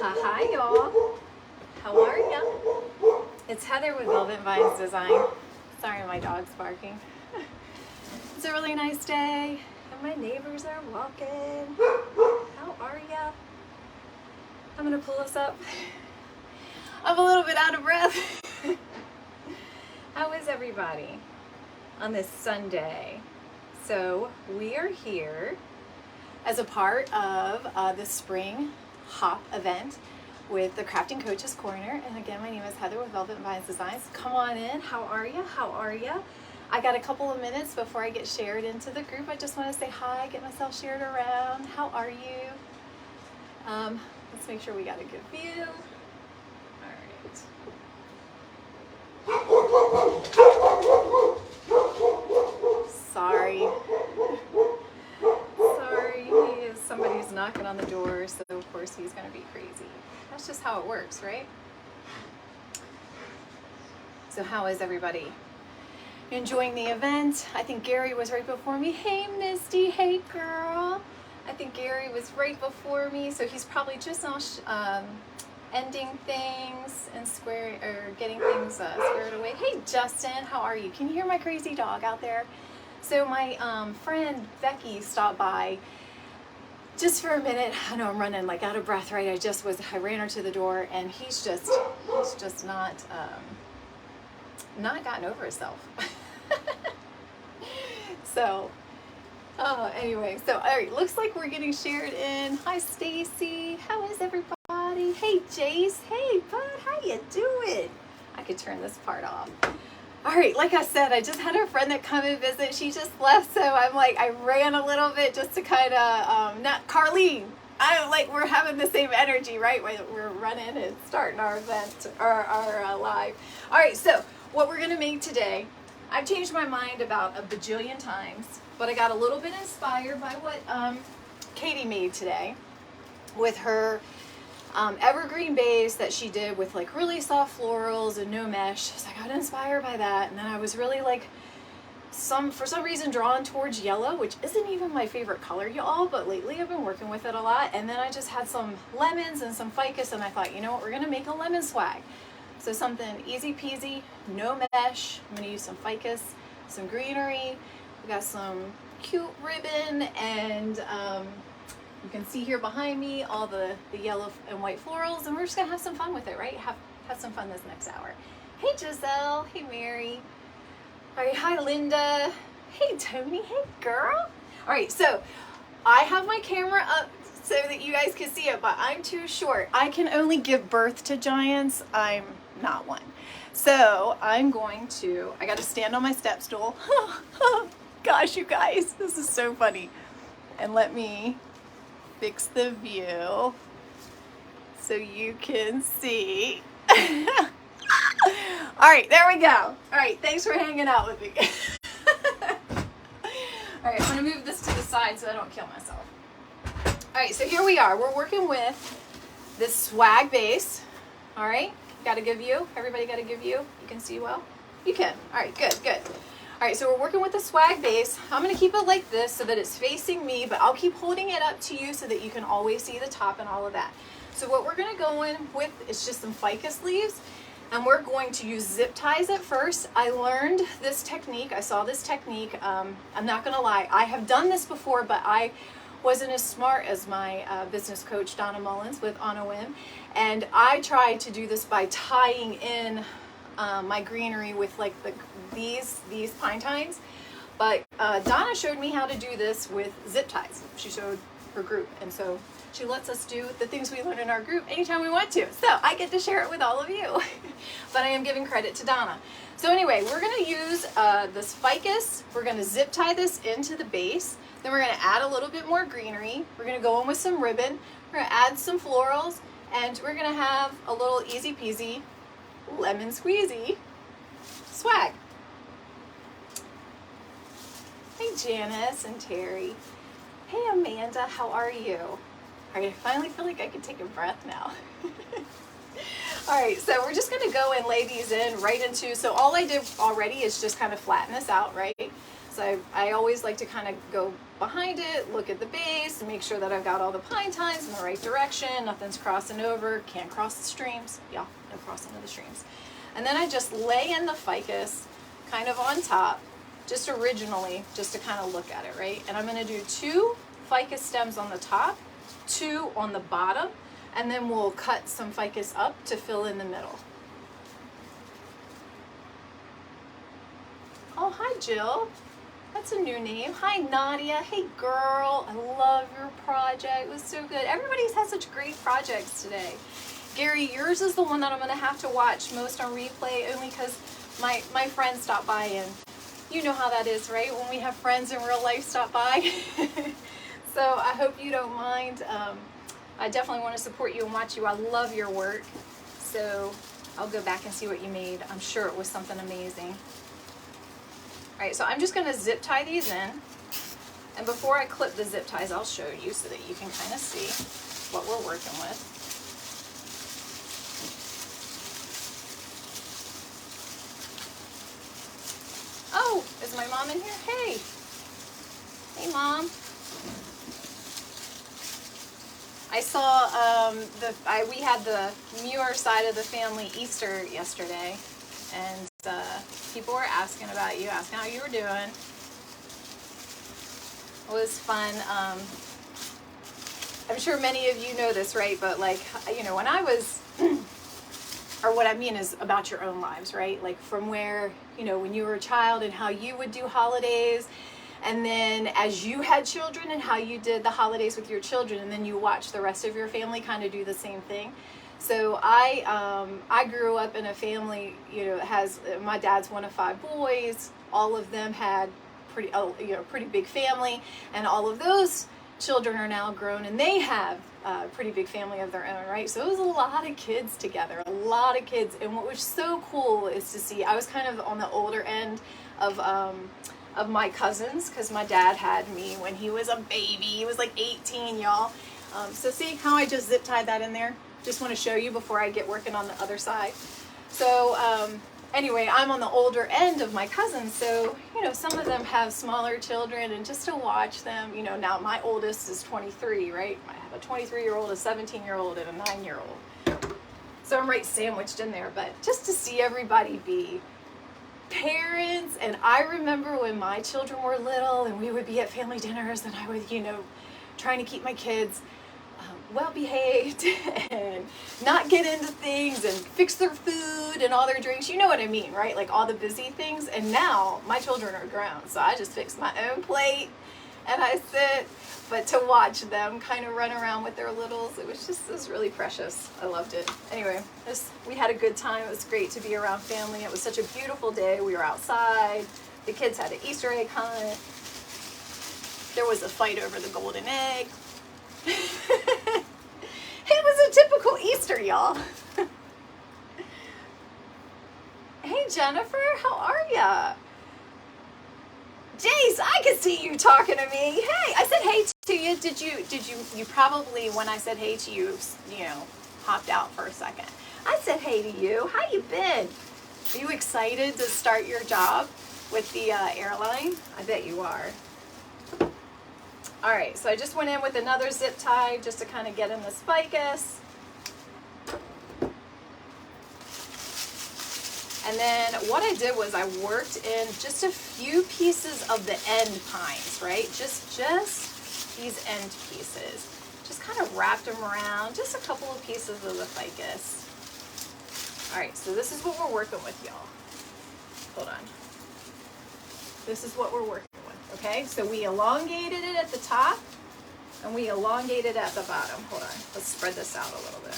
Hi y'all, how are ya? It's Heather with Velvet Vines Design. Sorry, my dog's barking. It's a really nice day and my neighbors are walking. How are ya? I'm gonna pull us up. I'm a little bit out of breath. How is everybody on this Sunday? So we are here as a part of the spring hop event with the Crafting Coaches Corner. And again, my name is Heather with Velvet Vines Designs. Come on in. How are you? How are you? I got a couple of minutes before I get shared into the group. I just want to say hi, get myself shared around. How are you? Let's make sure we got a good view. All right. Sorry. Somebody's knocking on the door, so of course he's going to be crazy. That's just how it works, right? So how is everybody? Enjoying the event? I think Gary was right before me. Hey Misty, hey girl. I think Gary was right before me, so he's probably just now ending things and getting things squared away. Hey Justin, how are you? Can you hear my crazy dog out there? So my friend Becky stopped by just for a minute. I know I'm running like out of breath, right? I ran her to the door, and he's just not gotten over himself. So, anyway, so all right, looks like we're getting shared in. Hi, Stacy. How is everybody? Hey, Jace. Hey, bud. How you doing? I could turn this part off. All right, like I said, I just had a friend that come and visit. She just left, so I'm like, I ran a little bit just to kind of, not Carlene. I'm like, we're having the same energy, right? We're running and starting our event, our live. All right, so what we're gonna make today, I've changed my mind about a bajillion times, but I got a little bit inspired by what Katie made today with her evergreen base that she did with like really soft florals and no mesh. So I got inspired by that, and then I was really like for some reason drawn towards yellow, which isn't even my favorite color, y'all, but lately I've been working with it a lot. And then I just had some lemons and some ficus, and I thought, you know what, we're gonna make a lemon swag. So something easy peasy, no mesh. I'm gonna use some ficus, some greenery. We got some cute ribbon, and you can see here behind me all the yellow and white florals, and we're just gonna have some fun with it, right? Have some fun this next hour. Hey Giselle, hey Mary. All right, hi Linda. Hey Tony, hey girl. All right, so I have my camera up so that you guys can see it, but I'm too short. I can only give birth to giants. I'm not one. So I'm going to, I gotta stand on my step stool. Gosh, you guys, this is so funny. And let me fix the view so you can see. All right, there we go. All right, thanks for hanging out with me. All right, I'm gonna move this to the side so I don't kill myself. All right, so here we are. We're working with this swag base. All right, got a good view? Everybody got a good view? You can see well? You can. All right, good, good. All right, so we're working with the swag base. I'm gonna keep it like this so that it's facing me, but I'll keep holding it up to you so that you can always see the top and all of that. So what we're gonna go in with is just some ficus leaves, and we're going to use zip ties at first. I learned this technique, I saw this technique. I'm not gonna lie, I have done this before, but I wasn't as smart as my business coach, Donna Mullins with On a Whim. And I tried to do this by tying in my greenery with like these pine tines, but Donna showed me how to do this with zip ties. She showed her group, and so she lets us do the things we learn in our group anytime we want to. So I get to share it with all of you, but I am giving credit to Donna. So anyway, we're gonna use this ficus. We're gonna zip tie this into the base. Then we're gonna add a little bit more greenery. We're gonna go in with some ribbon. We're gonna add some florals, and we're gonna have a little easy peasy lemon squeezy swag. Hey Janice and Terry. Hey Amanda, how are you? All right, I finally feel like I can take a breath now. All right, so we're just gonna go and lay these in right into, so all I did already is just kind of flatten this out, right? So I always like to kind of go behind it, look at the base, and make sure that I've got all the pine tines in the right direction, nothing's crossing over, can't cross the streams. Yeah, no crossing of the streams. And then I just lay in the ficus kind of on top, just originally, just to kind of look at it, right? And I'm gonna do 2 ficus stems on the top, 2 on the bottom, and then we'll cut some ficus up to fill in the middle. Oh, hi Jill. That's a new name. Hi Nadia. Hey girl. I love your project. It was so good. Everybody's had such great projects today. Gary, yours is the one that I'm going to have to watch most on replay, only because my friends stopped by, and you know how that is, right? When we have friends in real life stop by. So I hope you don't mind. I definitely want to support you and watch you. I love your work. So I'll go back and see what you made. I'm sure it was something amazing. All right, so I'm just going to zip tie these in, and before I clip the zip ties, I'll show you so that you can kind of see what we're working with. Oh, is my mom in here? Hey. Hey, Mom. I saw we had the Muir side of the family Easter yesterday, and people were asking about you, asking how you were doing. It was fun. I'm sure many of you know this, right? But like, you know, when I was, or what I mean is about your own lives, right? Like from where, you know, when you were a child and how you would do holidays, and then as you had children and how you did the holidays with your children, and then you watch the rest of your family kind of do the same thing. So I grew up in a family, you know, my dad's one of 5 boys. All of them had pretty big family, and all of those children are now grown, and they have a pretty big family of their own, right? So it was a lot of kids together, a lot of kids. And what was so cool is to see, I was kind of on the older end of my cousins, because my dad had me when he was a baby. He was like 18, y'all. So see how I just zip tied that in there? Just want to show you before I get working on the other side. So anyway, I'm on the older end of my cousins, so you know, some of them have smaller children, and just to watch them, you know, now my oldest is 23, right? I have a 23-year-old, a 17-year-old, and a 9-year-old. So I'm right sandwiched in there, but just to see everybody be parents. And I remember when my children were little and we would be at family dinners, and I would, you know, trying to keep my kids well behaved and not get into things and fix their food and all their drinks. You know what I mean, right? Like all the busy things. And now my children are grown, so I just fix my own plate and I sit. But to watch them kind of run around with their littles, it was really precious. I loved it. Anyway, we had a good time. It was great to be around family. It was such a beautiful day. We were outside. The kids had an Easter egg hunt. There was a fight over the golden egg. It was a typical Easter, y'all. Hey Jennifer, how are ya? Jace, I can see you talking to me. Hey, I said hey to you. Did you probably, when I said hey to you, you know, hopped out for a second. I said hey to you. How you been? Are you excited to start your job with the airline? I bet you are. All right, so I just went in with another zip tie just to kind of get in the ficus. And then what I did was I worked in just a few pieces of the end pines, right? Just these end pieces. Just kind of wrapped them around, just a couple of pieces of the ficus. All right, so this is what we're working with, y'all. Hold on. This is what we're working with, okay? So we elongated it at the top, and we elongated at the bottom. Hold on, let's spread this out a little bit.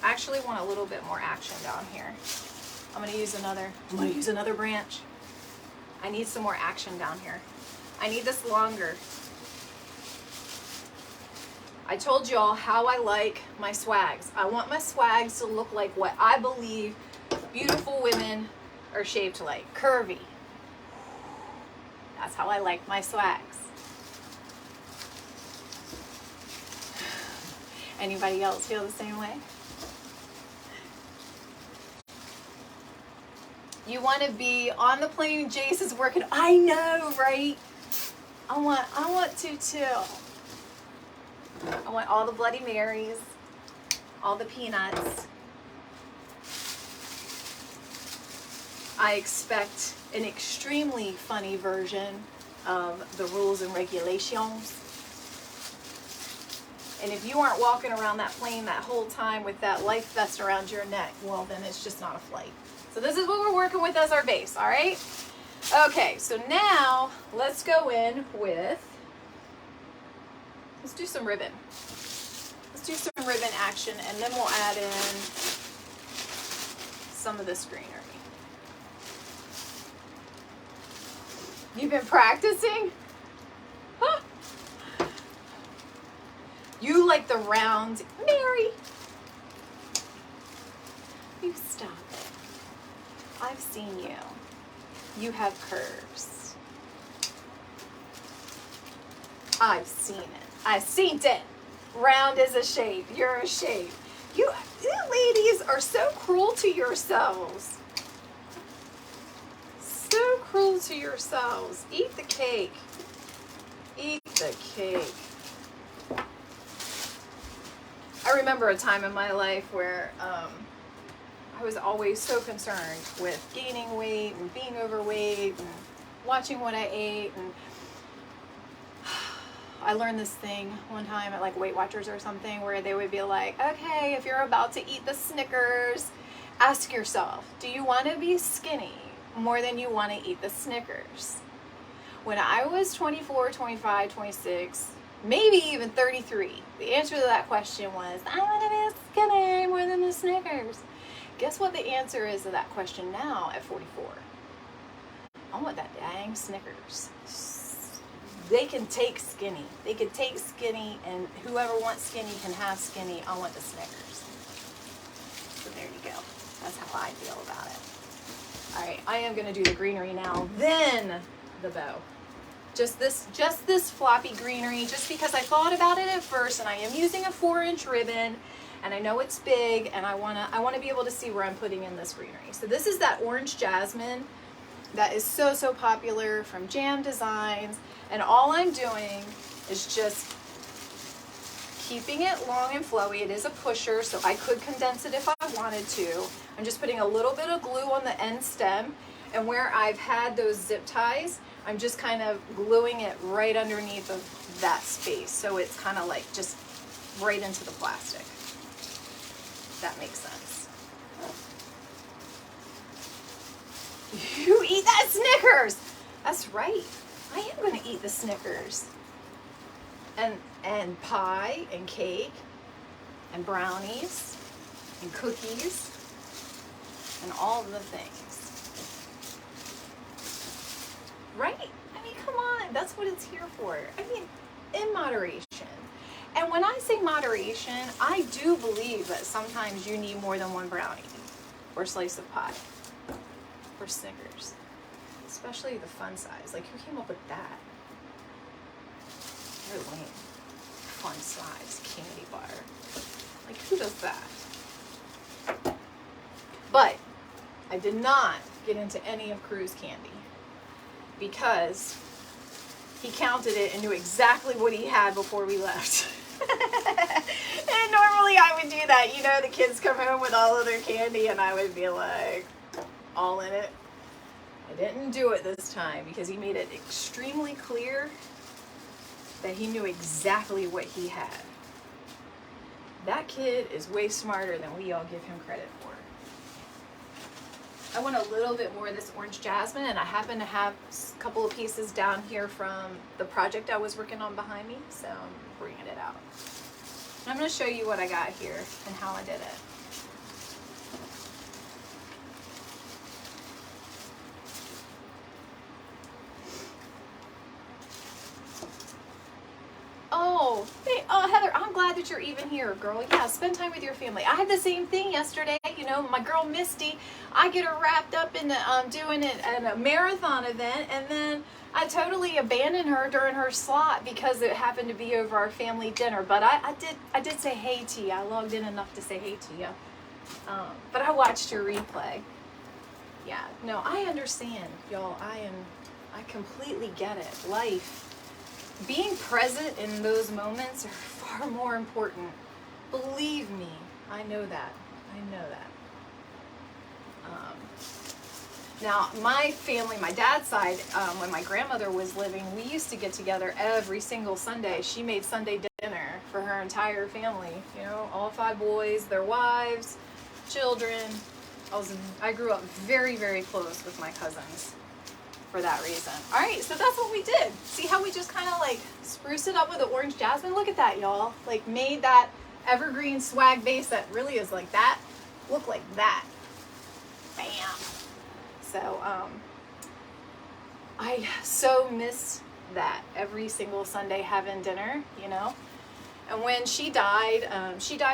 I actually want a little bit more action down here. I'm gonna use another branch. I need some more action down here. I need this longer. I told y'all how I like my swags. I want my swags to look like what I believe beautiful women are shaped like, curvy. That's how I like my swags. Anybody else feel the same way? You want to be on the plane. Jace is working. I know, right? I want to too. I want all the Bloody Marys, all the peanuts. I expect an extremely funny version of the rules and regulations. And if you aren't walking around that plane that whole time with that life vest around your neck, well, then it's just not a flight. So this is what we're working with as our base, all right? Okay, so now let's go in with, let's do some ribbon. Let's do some ribbon action, and then we'll add in some of this greenery. You've been practicing? Huh. You like the round, Mary. You stop it. I've seen you. You have curves. I've seen it. I've seen it. Round is a shape. You're a shape. You ladies are so cruel to yourselves. So cruel to yourselves. Eat the cake. Eat the cake. I remember a time in my life where I was always so concerned with gaining weight and being overweight and watching what I ate. And I learned this thing one time at like Weight Watchers or something where they would be like, okay, if you're about to eat the Snickers, ask yourself, do you want to be skinny more than you want to eat the Snickers? When I was 24, 25, 26, maybe even 33, the answer to that question was, I want to be skinny more than the Snickers. Guess what the answer is to that question now at 44? I want that dang Snickers. They can take skinny. They can take skinny, and whoever wants skinny can have skinny. I want the Snickers. So there you go. That's how I feel about it. All right, I am going to do the greenery now, then the bow. Just this floppy greenery, just because I thought about it at first, and I am using a 4-inch ribbon, and I know it's big, and I wanna be able to see where I'm putting in this greenery. So this is that orange jasmine that is so popular from Jam Designs, and all I'm doing is just keeping it long and flowy. It is a pusher, so I could condense it if I wanted to. I'm just putting a little bit of glue on the end stem, and where I've had those zip ties, I'm just kind of gluing it right underneath of that space, so it's kind of like just right into the plastic. That makes sense. You eat that Snickers! That's right. I am going to eat the Snickers. And pie and cake and brownies and cookies and all of the things. Right? I mean, come on. That's what it's here for. I mean, in moderation. And when I say moderation, I do believe that sometimes you need more than one brownie or slice of pie or Snickers, especially the fun size. Like, who came up with that? Very lame. Fun size candy bar. Like, who does that? But I did not get into any of Crew's candy because he counted it and knew exactly what he had before we left. And normally I would do that. You know, the kids come home with all of their candy and I would be like, all in it. I didn't do it this time because he made it extremely clear that he knew exactly what he had. That kid is way smarter than we all give him credit for. I want a little bit more of this orange jasmine, and I happen to have a couple of pieces down here from the project I was working on behind me, so I'm bringing it out. And I'm going to show you what I got here and how I did it. Oh, Heather, I'm glad that you're even here, girl. Yeah, spend time with your family. I had the same thing yesterday. You know, my girl Misty, I get her wrapped up in the, doing it at a marathon event, and then I totally abandoned her during her slot because it happened to be over our family dinner. But I did say hey to you. I logged in enough to say hey to you. But I watched your replay. Yeah, no, I understand, y'all. I completely get it. Life, being present in those moments are far more important. Believe me, I know that. I know that. Now, my family, my dad's side, when my grandmother was living, we used to get together every single Sunday. She made Sunday dinner for her entire family. You know, all 5 boys, their wives, children. I grew up very, very close with my cousins for that reason. All right, so that's what we did. See how we just kind of like spruced it up with the orange jasmine? Look at that, y'all. Like made that evergreen swag base that really is like that look like that. Bam. So I so miss that every single Sunday having dinner, you know. And when she died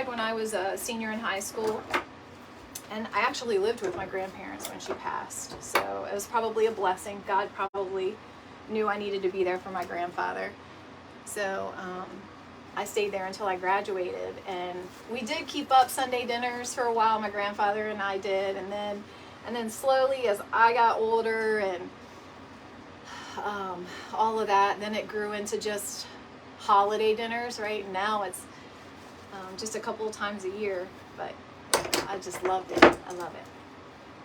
when I was a senior in high school. And I actually lived with my grandparents when she passed. So it was probably a blessing. God probably knew I needed to be there for my grandfather. So I stayed there until I graduated. And we did keep up Sunday dinners for a while, my grandfather and I did. And then slowly as I got older and all of that, then it grew into just holiday dinners, right? Now it's just a couple of times a year. But I just loved it. I love it.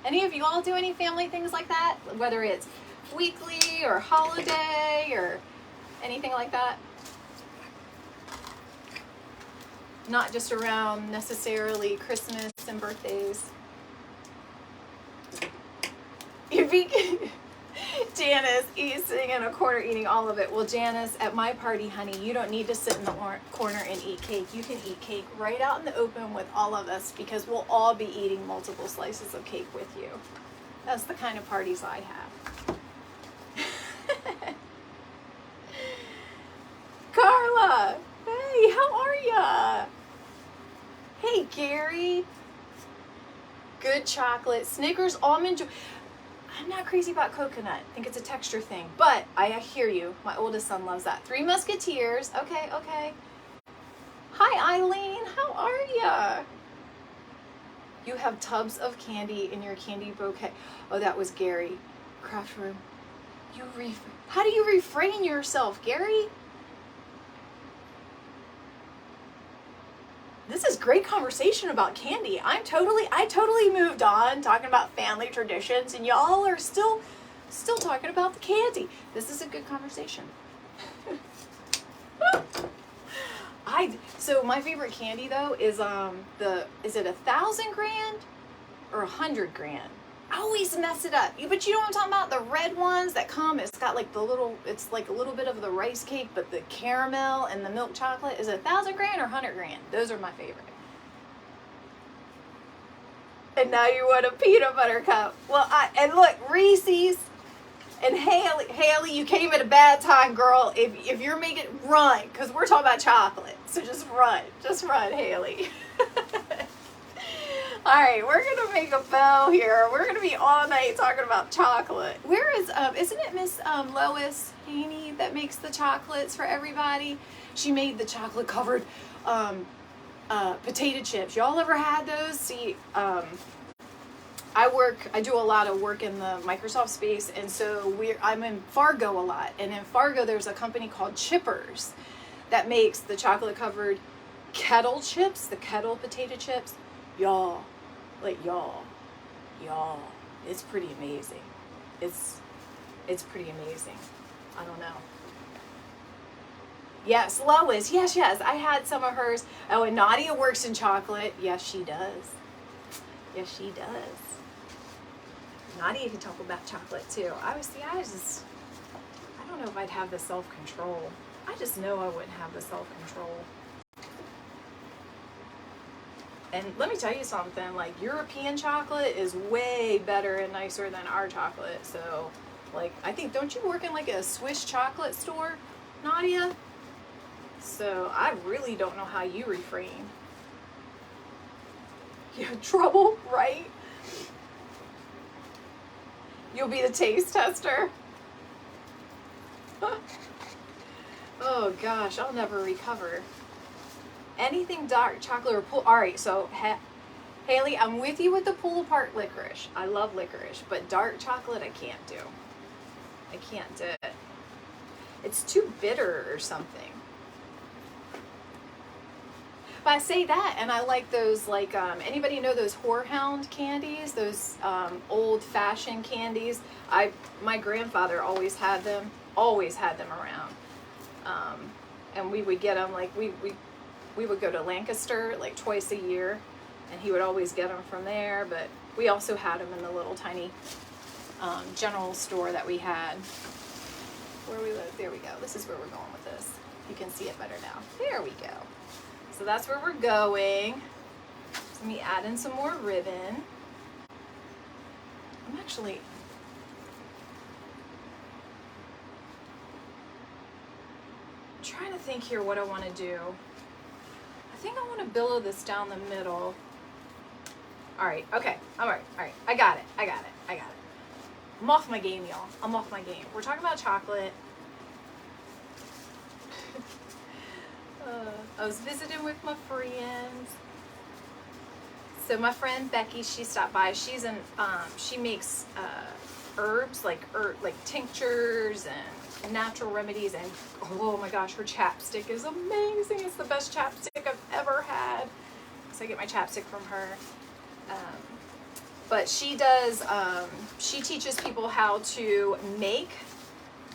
Any of you all do any family things like that? Whether it's weekly or holiday or anything like that? Not just around necessarily Christmas and birthdays. Janice, sitting in a corner eating all of it. Well, Janice, at my party, honey, you don't need to sit in the corner and eat cake. You can eat cake right out in the open with all of us because we'll all be eating multiple slices of cake with you. That's the kind of parties I have. Carla, hey, how are ya? Hey, Gary. Good chocolate. Snickers, almond joy. I'm not crazy about coconut. I think it's a texture thing. But I hear you. My oldest son loves that. 3 Musketeers. Okay, okay. Hi, Eileen. How are ya? You have tubs of candy in your candy bouquet. Oh, that was Gary. Craft room. How do you refrain yourself, Gary? This is great conversation about candy. I totally moved on talking about family traditions, and y'all are still talking about the candy. This is a good conversation. So my favorite candy though is is it 1,000 grand or 100 grand? I always mess it up. But you know what I'm talking about? The red ones that come, it's got like it's like a little bit of the rice cake, but the caramel and the milk chocolate. Is it 1,000 grand or 100 grand? Those are my favorite. And now you want a peanut butter cup. Well, and look, Reese's and Haley, you came at a bad time, girl. If you're making, run, because we're talking about chocolate. So just run, Haley. All right, we're gonna make a bow here. We're gonna be all night talking about chocolate. Where is isn't it Miss Lois Haney that makes the chocolates for everybody? She made the chocolate covered potato chips. Y'all ever had those? See, I do a lot of work in the Microsoft space, and so I'm in Fargo a lot. And in Fargo, there's a company called Chippers that makes the chocolate covered kettle chips, the kettle potato chips. Y'all, it's pretty amazing. It's pretty amazing. I don't know. Yes, Lois. Yes. I had some of hers. Oh, and Nadia works in chocolate. Yes, she does. Nadia can talk about chocolate too. I don't know if I'd have the self-control. I just know I wouldn't have the self-control. And let me tell you something, like European chocolate is way better and nicer than our chocolate. So, like, I think, don't you work in like a Swiss chocolate store, Nadia? So I really don't know how you refrain. You have trouble, right? You'll be the taste tester. Oh gosh, I'll never recover. Anything dark chocolate or pull. All right, so Haley, I'm with you with the pull apart licorice. I love licorice, but dark chocolate I can't do. I can't do it. It's too bitter or something. But I say that, and I like those, like, anybody know those Whorehound candies? Those old-fashioned candies? My grandfather always had them around. And we would get them, like, we would go to Lancaster, like, twice a year, and he would always get them from there, but we also had them in the little tiny general store that we had where we live. There we go. This is where we're going with this. You can see it better now. There we go. So that's where we're going. So let me add in some more ribbon. I'm trying to think here what I want to do. I think I want to billow this down the middle. All right, okay, all right, I got it. I'm off my game, y'all. I'm off my game. We're talking about chocolate. I was visiting with my friends. So my friend Becky, she stopped by. She's she makes herbs, like tinctures and natural remedies, and oh my gosh, her chapstick is amazing. It's the best chapstick I've ever had. So I get my chapstick from her. But she does, she teaches people how to make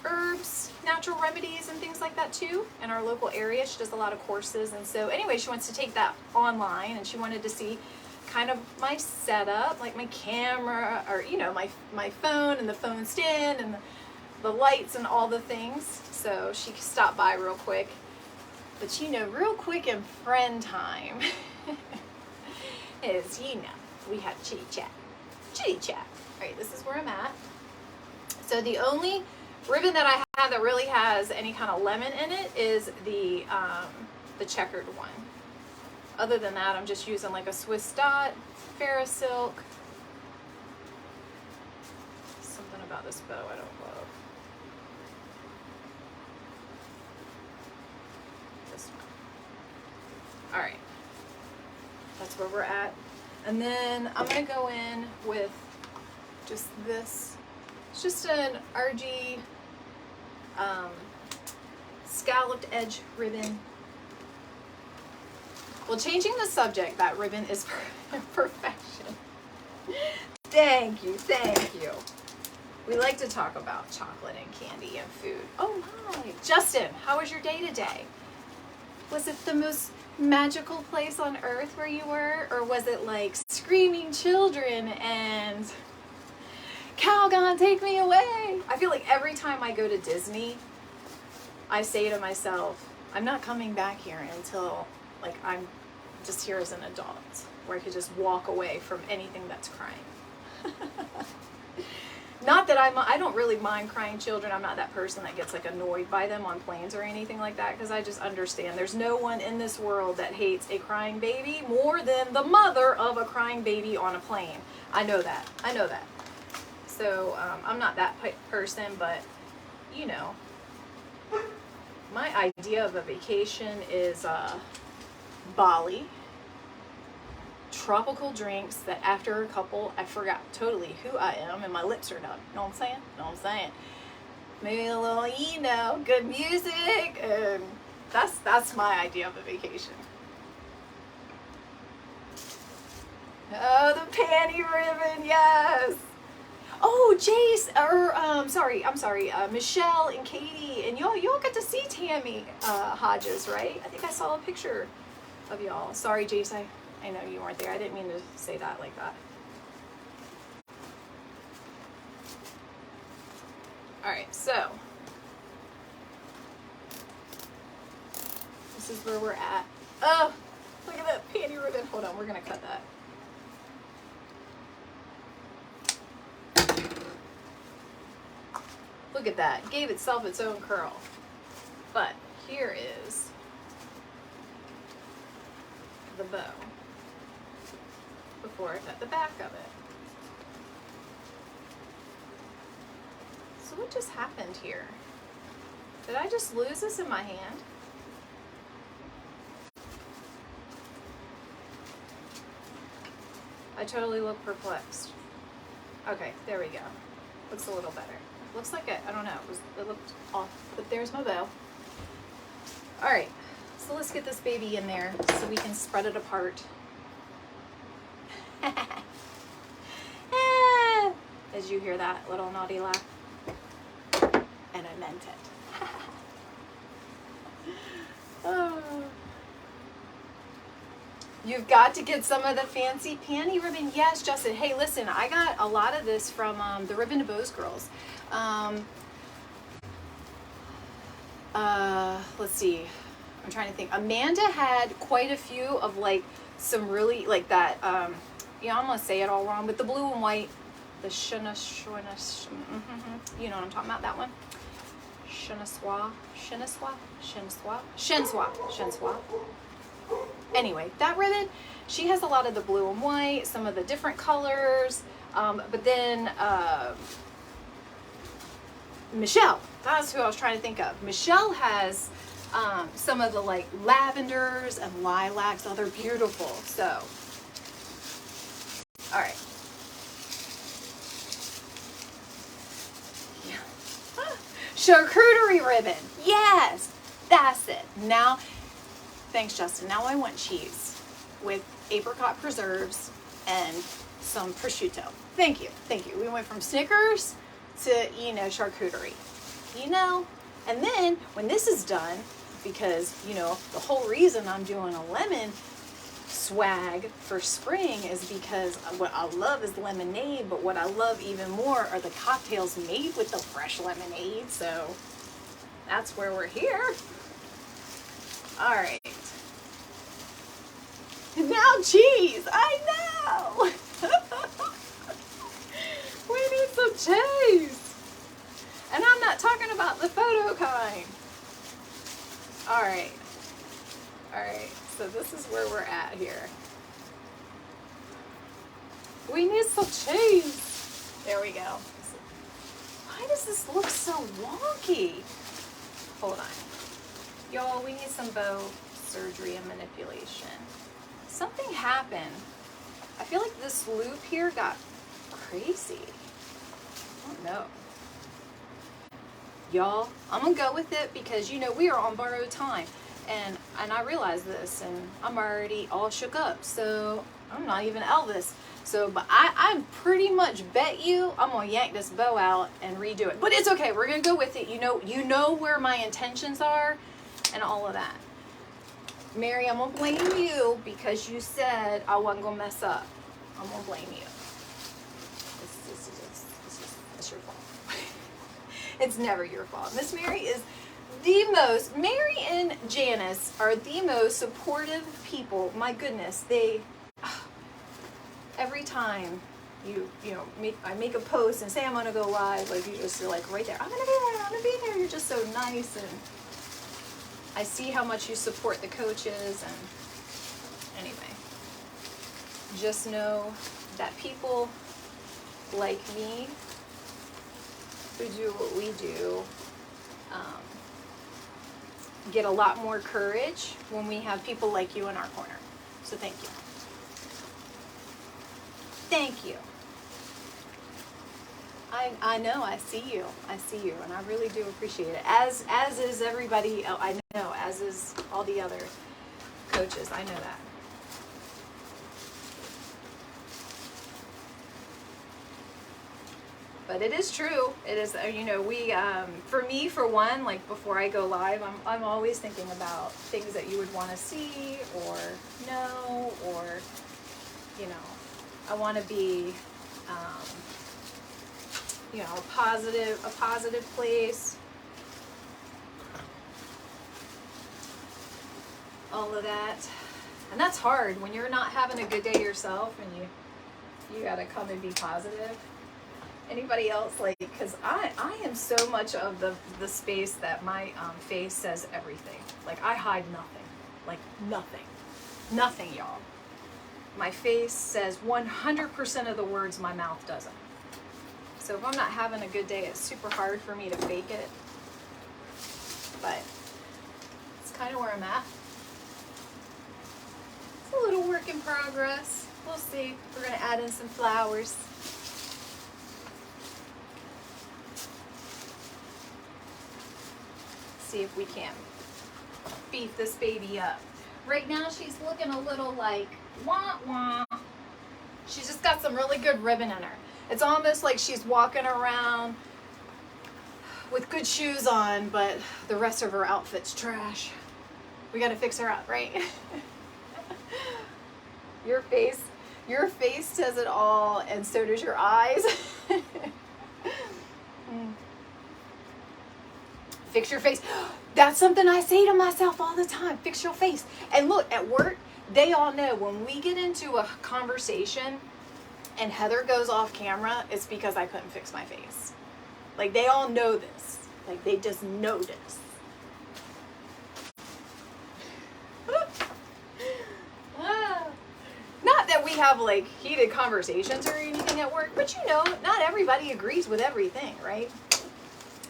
herbs, natural remedies, and things like that too in our local area. She does a lot of courses, and so anyway, she wants to take that online, and she wanted to see kind of my setup, like my camera, or you know, my phone and the phone stand and the lights and all the things. So she stopped by real quick, but you know, real quick in friend time is, you know, we have chitty chat. All right, this is where I'm at. So the only ribbon that I have that really has any kind of lemon in it is the checkered one. Other than that, I'm just using like a Swiss dot, Ferris silk. Something about this bow I don't love. This one. All right, that's where we're at. And then I'm gonna go in with just this. It's just an RG scalloped edge ribbon. Well, changing the subject, that ribbon is perfection. Thank you. We like to talk about chocolate and candy and food. Oh my. Justin, how was your day today? Was it the most magical place on earth where you were? Or was it like screaming children and Calgon, take me away? I feel like every time I go to Disney, I say to myself, I'm not coming back here until like I'm just here as an adult, where I could just walk away from anything that's crying. Not that I don't really mind crying children. I'm not that person that gets like annoyed by them on planes or anything like that, because I just understand there's no one in this world that hates a crying baby more than the mother of a crying baby on a plane. I know that. So I'm not that person, but you know, my idea of a vacation is Bali, tropical drinks that after a couple, I forgot totally who I am and my lips are numb. Know what I'm saying? Maybe a little, you know, good music, and that's my idea of a vacation. Oh, the panty ribbon, yes. Oh, Jace, or I'm sorry, Michelle and Katie, and y'all got to see Tammy Hodges, right? I think I saw a picture of y'all. Sorry, Jace, I know you weren't there. I didn't mean to say that like that. All right, so this is where we're at. Oh, look at that panty ribbon. Hold on, we're gonna cut that. Look at that. Gave itself its own curl. But here is the bow before I cut the back of it. So what just happened here? Did I just lose this in my hand? totally look perplexed. Okay, there we go. Looks a little better. Looks like I don't know, it looked off, but there's my bow. All right, so let's get this baby in there so we can spread it apart. As you hear that little naughty laugh, and I meant it. Oh. You've got to get some of the fancy panty ribbon. Yes, Justin. Hey, listen, I got a lot of this from the Ribbon to Bows girls. Let's see. I'm trying to think. Amanda had quite a few of like some really like that. You know, I'm gonna say it all wrong, but the blue and white, the you know what I'm talking about? That one. Shinswa. Anyway, that ribbon, she has a lot of the blue and white, some of the different colors, but then Michelle, that's who I was trying to think of. Michelle has some of the like lavenders and lilacs. Oh, they're beautiful. So, all right. Yeah. Charcuterie ribbon. Yes, that's it. Now, thanks, Justin. Now I want cheese with apricot preserves and some prosciutto. Thank you. Thank you. We went from Snickers to, you know, charcuterie. You know? And then when this is done, because, you know, the whole reason I'm doing a lemon swag for spring is because what I love is lemonade, but what I love even more are the cocktails made with the fresh lemonade. So that's where we're here. All right. Now cheese. I know. We need some cheese. And I'm not talking about the photo kind. All right. All right. So this is where we're at here. We need some cheese. There we go. Why does this look so wonky? Hold on. Y'all, we need some bow surgery and manipulation. Something happened. I feel like this loop here got crazy. I don't know. Y'all, I'm gonna go with it because, you know, we are on borrowed time. And I realize this, and I'm already all shook up. So I'm not even Elvis. So, but I pretty much bet you I'm gonna yank this bow out and redo it. But it's okay. We're gonna go with it. You know where my intentions are, and all of that. Mary, I'm gonna blame you because you said I wasn't gonna mess up. I'm gonna blame you. It's your fault. It's never your fault. Miss Mary is Mary and Janice are the most supportive people. My goodness, they, every time I make a post and say I'm gonna go live, like you just are like right there, I'm gonna be there, you're just so nice, and I see how much you support the coaches, and anyway, just know that people like me who do what we do, get a lot more courage when we have people like you in our corner. So thank you. Thank you. I know, I see you, and I really do appreciate it. As is everybody else, I know, as is all the other coaches, I know that. But it is true. It is, you know, we, for me, for one, like before I go live, I'm always thinking about things that you would want to see or know, or, you know, I want to be, you know, a positive place. All of that. And that's hard when you're not having a good day yourself and you got to come and be positive. Anybody else, like, because I am so much of the space that my face says everything. Like, I hide nothing. Like, nothing, y'all. My face says 100% of the words my mouth doesn't. So if I'm not having a good day, it's super hard for me to fake it. But it's kind of where I'm at. It's a little work in progress. We'll see. We're gonna add in some flowers. See if we can beef this baby up. Right now she's looking a little like wah wah. She's just got some really good ribbon in her. It's almost like she's walking around with good shoes on, but the rest of her outfit's trash. We gotta fix her up, right? Your face says it all, and so does your eyes. Fix your face. That's something I say to myself all the time. Fix your face. And look, at work, they all know when we get into a conversation and Heather goes off camera, it's because I couldn't fix my face. Like, they all know this. Like, they just know this. Not that we have, like, heated conversations or anything at work, but you know, not everybody agrees with everything, right?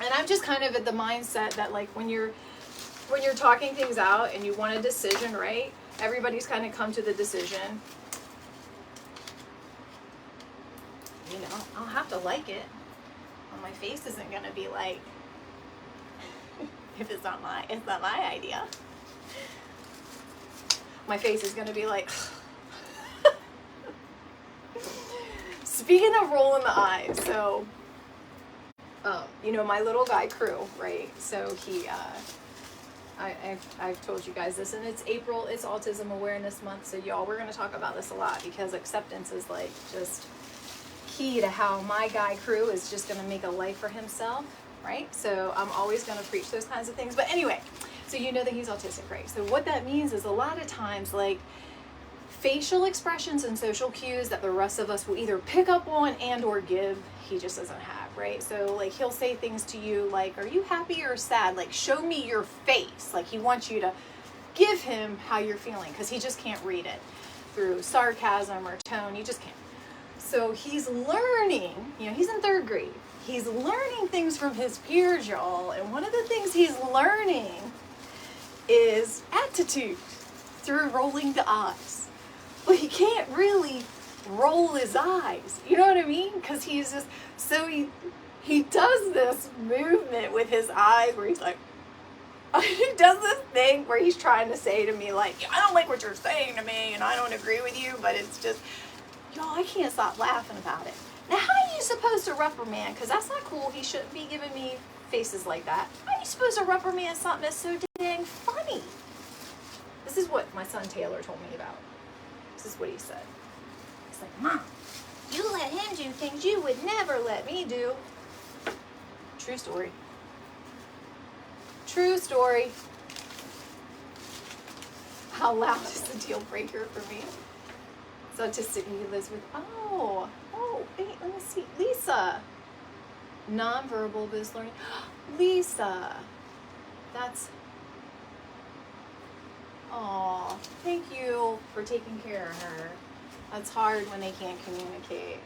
And I'm just kind of at the mindset that, like, when you're talking things out and you want a decision, right? Everybody's kind of come to the decision. You know, I'll have to like it. Well, my face isn't gonna be like, if it's not my idea. My face is gonna be like. Speaking of rolling the eyes, so. You know, my little guy crew, right? So he, I've told you guys this, and it's April, it's Autism Awareness Month, so y'all, we're going to talk about this a lot because acceptance is like just key to how my guy crew is just going to make a life for himself, right? So I'm always going to preach those kinds of things. But anyway, so you know that he's autistic, right? So what that means is a lot of times, like, facial expressions and social cues that the rest of us will either pick up on and or give, he just doesn't have, right? So like he'll say things to you like, are you happy or sad? Like, show me your face. Like, he wants you to give him how you're feeling because he just can't read it through sarcasm or tone. He just can't. So he's learning, you know, he's in 3rd grade. He's learning things from his peers, y'all. And one of the things he's learning is attitude through rolling the eyes. But he can't really roll his eyes. You know what I mean? Because he's just, so he does this movement with his eyes where he's like, he does this thing where he's trying to say to me like, I don't like what you're saying to me and I don't agree with you, but it's just, y'all, I can't stop laughing about it. Now, how are you supposed to reprimand? Because that's not cool. He shouldn't be giving me faces like that. How are you supposed to reprimand something that's so dang funny? This is what my son Taylor told me about. This is what he said. He's like, Mom, you let him do things you would never let me do. True story. True story. How loud is the deal breaker for me? It's autistic and he lives with, oh, wait, let me see. Lisa. Nonverbal biz learning. Lisa. That's, oh, thank you for taking care of her. That's hard when they can't communicate.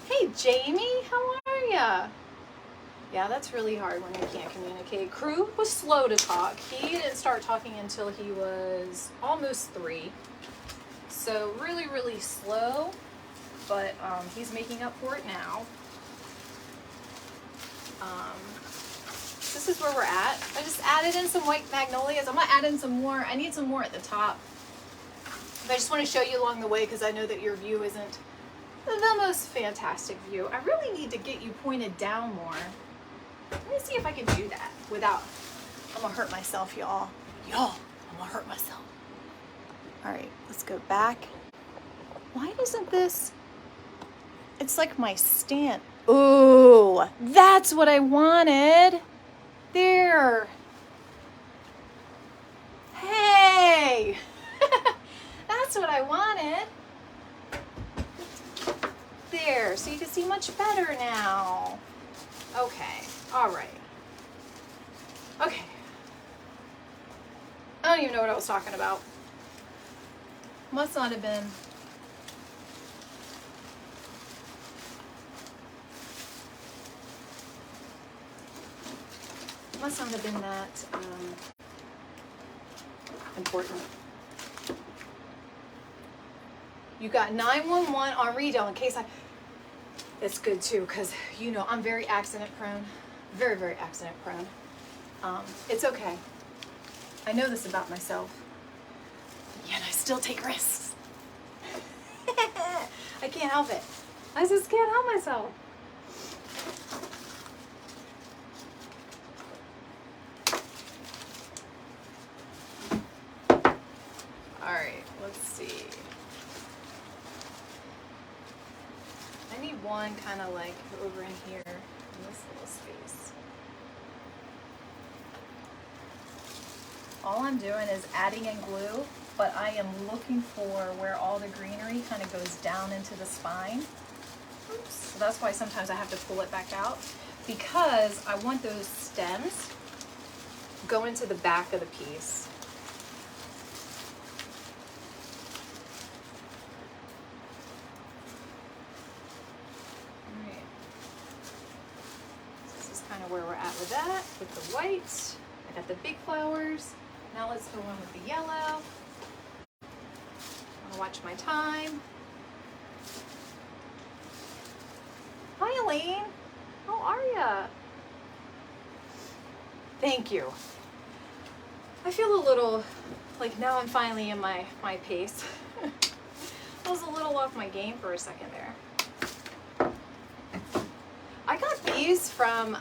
Hey, Jamie, how are ya? Yeah, that's really hard when they can't communicate. Crew was slow to talk. He didn't start talking until he was almost 3. So really, really slow, but he's making up for it now. This is where we're at. I just added in some white magnolias. I'm gonna add in some more. I need some more at the top. But I just want to show you along the way because I know that your view isn't the most fantastic view. I really need to get you pointed down more. Let me see if I can do that without, I'm gonna hurt myself, y'all. I'm gonna hurt myself. All right, let's go back. Why isn't this, it's like my stand. Ooh, that's what I wanted. There. Hey, that's what I wanted. There, so you can see much better now. Okay, all right. Okay. I don't even know what I was talking about. Must not have been. Must not have been that important. You got 911 on Redale in case it's good too, because you know I'm very accident prone. Very, very accident prone. It's okay. I know this about myself. Yet I still take risks. I can't help it. I just can't help myself. Alright, let's see. I need one kind of like over in here in this little space. All I'm doing is adding in glue, but I am looking for where all the greenery kind of goes down into the spine. Oops. So that's why sometimes I have to pull it back out, because I want those stems go into the back of the piece. All right. So this is kind of where we're at with that, with the white. I got the big flowers. Now let's go on with the yellow. I'll watch my time. Hi, Elaine. How are ya? Thank you. I feel a little, like now I'm finally in my pace. I was a little off my game for a second there. I got these from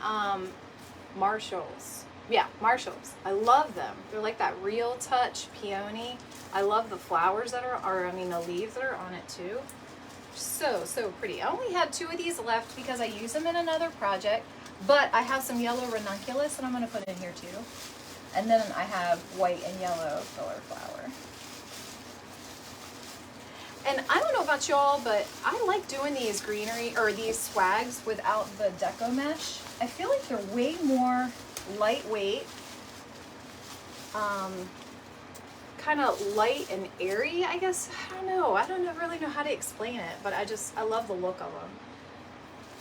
Marshall's. Yeah, Marshall's. I love them. They're like that Real Touch peony. I love the flowers that are, the leaves that are on it too. So, so pretty. I only had 2 of these left because I use them in another project, but I have some yellow ranunculus that I'm going to put in here too. And then I have white and yellow filler flower. And I don't know about y'all, but I like doing these greenery or these swags without the deco mesh. I feel like they're way more lightweight, kind of light and airy, I guess. I don't really know how to explain it, but I love the look of them.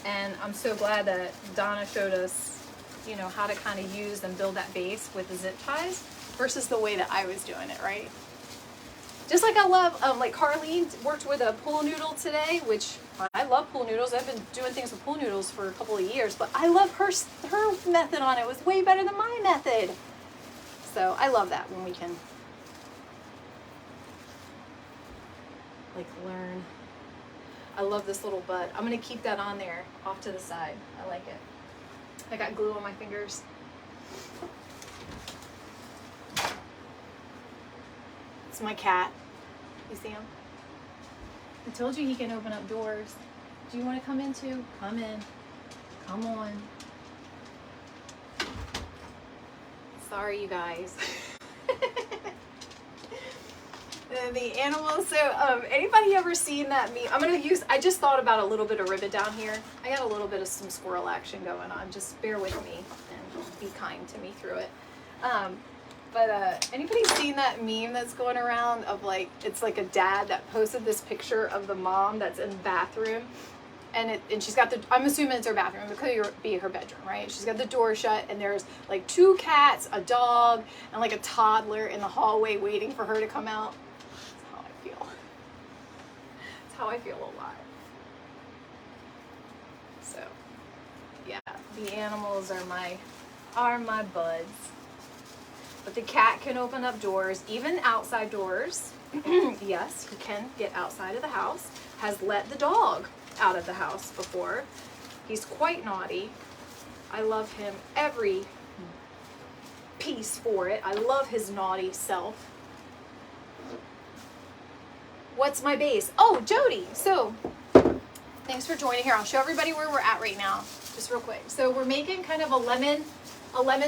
And I'm so glad that Donna showed us, you know, how to kind of use and build that base with the zip ties versus the way that I was doing it, right? Just like I love, like Carlene worked with a pool noodle today, which I love pool noodles. I've been doing things with pool noodles for a couple of years, but I love her method on it. It was way better than my method. So I love that when we can like learn. I love this little bud. I'm gonna keep that on there off to the side. I like it. I got glue on my fingers. It's my cat. You see him? I told you he can open up doors. Do you want to come in too? Come in. Come on. Sorry, you guys. The animals. So, anybody ever seen that meme? I just thought about a little bit of ribbon down here. I got a little bit of some squirrel action going on. Just bear with me and be kind to me through it. But anybody seen that meme that's going around of like, it's like a dad that posted this picture of the mom that's in the bathroom, and she's got I'm assuming it's her bathroom, it could be her bedroom, right? She's got the door shut, and there's like 2 cats, a dog, and like a toddler in the hallway waiting for her to come out. That's how I feel. That's how I feel a lot. So, yeah, the animals are my buds. But the cat can open up doors, even outside doors. Yes, he can get outside of the house. Has let the dog out of the house before. He's quite naughty. I love him every piece for it. I love his naughty self. What's my base? Oh, Jody. So, thanks for joining here. I'll show everybody where we're at right now, just real quick. So we're making kind of a lemon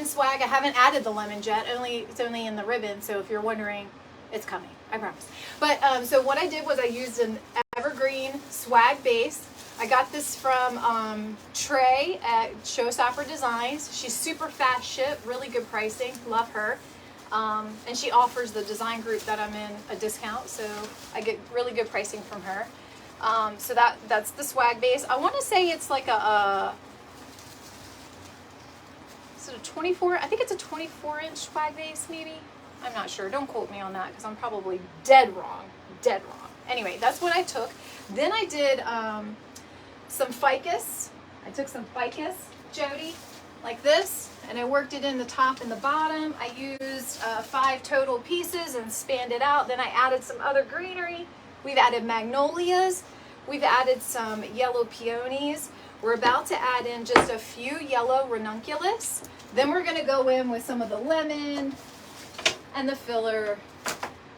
swag. I haven't added the lemon yet. It's only in the ribbon. So if you're wondering, it's coming. I promise. But so what I did was I used an evergreen swag base. I got this from Trey at Showstopper Designs. She's super fast ship, really good pricing. Love her. And she offers the design group that I'm in a discount, so I get really good pricing from her. So that's the swag base. I want to say it's like is it a 24? I think it's a 24-inch swag base, maybe. I'm not sure. Don't quote me on that because I'm probably dead wrong. Dead wrong. anyway, that's what I took. Then I did some ficus. I took some ficus, Jody, like this, and I worked it in the top and the bottom. I used 5 total pieces and spanned it out. Then I added some other greenery. We've added magnolias. We've added some yellow peonies. We're about to add in just a few yellow ranunculus. Then we're going to go in with some of the lemon and the filler,